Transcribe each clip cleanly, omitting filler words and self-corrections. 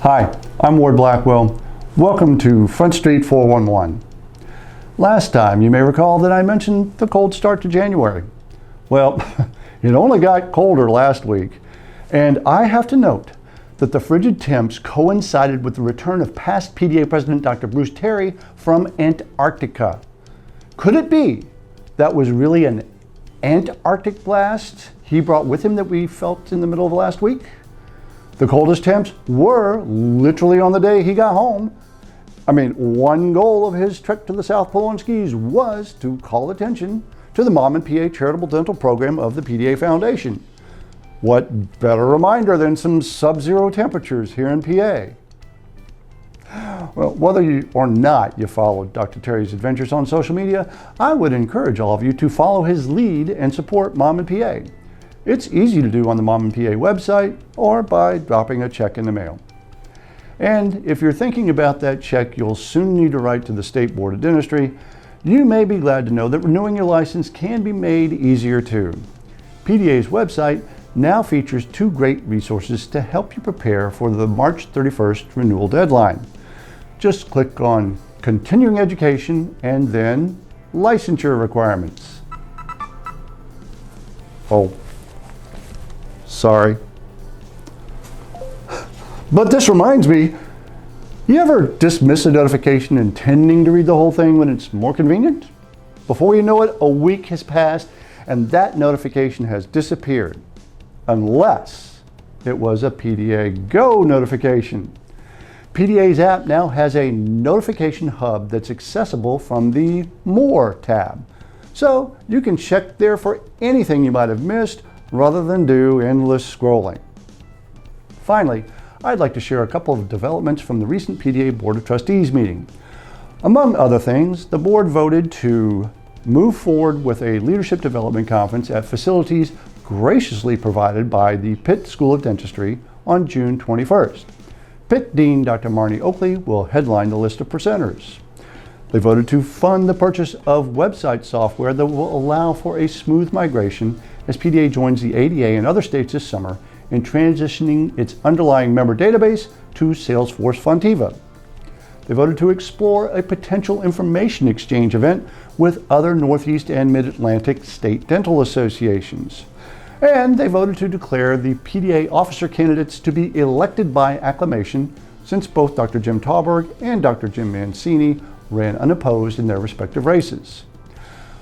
Hi, I'm Ward Blackwell. Welcome to Front Street 411. Last time, you may recall that I mentioned the cold start to January. Well, it only got colder last week, and I have to note that the frigid temps coincided with the return of past PDA President Dr. Bruce Terry from Antarctica. Could it be that was really an Antarctic blast he brought with him that we felt in the middle of last week? The coldest temps were literally on the day he got home. I mean, one goal of his trek to the South Pole on skis was to call attention to the Mom and PA charitable dental program of the PDA Foundation. What better reminder than some sub-zero temperatures here in PA? Well, whether you or not you followed Dr. Terry's adventures on social media, I would encourage all of you to follow his lead and support Mom and PA. It's easy to do on the Mom and PA website or by dropping a check in the mail. And if you're thinking about that check you'll soon need to write to the State Board of Dentistry, you may be glad to know that renewing your license can be made easier too. PDA's website now features two great resources to help you prepare for the March 31st renewal deadline. Just click on Continuing Education and then Licensure Requirements. Oh, sorry. But this reminds me, you ever dismiss a notification intending to read the whole thing when it's more convenient? Before you know it, a week has passed and that notification has disappeared, unless it was a PDA Go notification. PDA's app now has a notification hub that's accessible from the More tab. So you can check there for anything you might have missed rather than do endless scrolling. Finally, I'd like to share a couple of developments from the recent PDA Board of Trustees meeting. Among other things, the board voted to move forward with a leadership development conference at facilities graciously provided by the Pitt School of Dentistry on June 21st. Pitt Dean Dr. Marnie Oakley will headline the list of presenters. They voted to fund the purchase of website software that will allow for a smooth migration as PDA joins the ADA and other states this summer in transitioning its underlying member database to Salesforce Fontiva. They voted to explore a potential information exchange event with other Northeast and Mid-Atlantic state dental associations. And they voted to declare the PDA officer candidates to be elected by acclamation, since both Dr. Jim Tauberg and Dr. Jim Mancini ran unopposed in their respective races.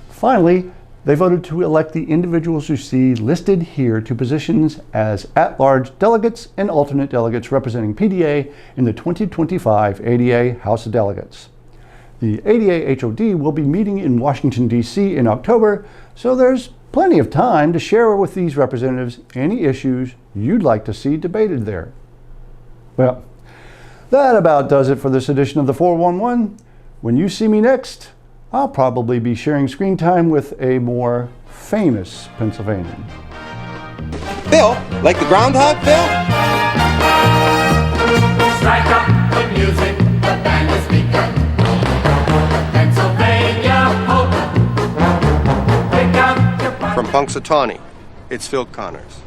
Finally, they voted to elect the individuals you see listed here to positions as at-large delegates and alternate delegates representing PDA in the 2025 ADA House of Delegates. The ADA HOD will be meeting in Washington, D.C. in October, so there's plenty of time to share with these representatives any issues you'd like to see debated there. Well, that about does it for this edition of the 411. When you see me next, I'll probably be sharing screen time with a more famous Pennsylvanian. Bill, like the groundhog, Bill? Strike up the music, the band has begun. Pennsylvania polka. Pick up your From Punxsutawney, it's Phil Connors.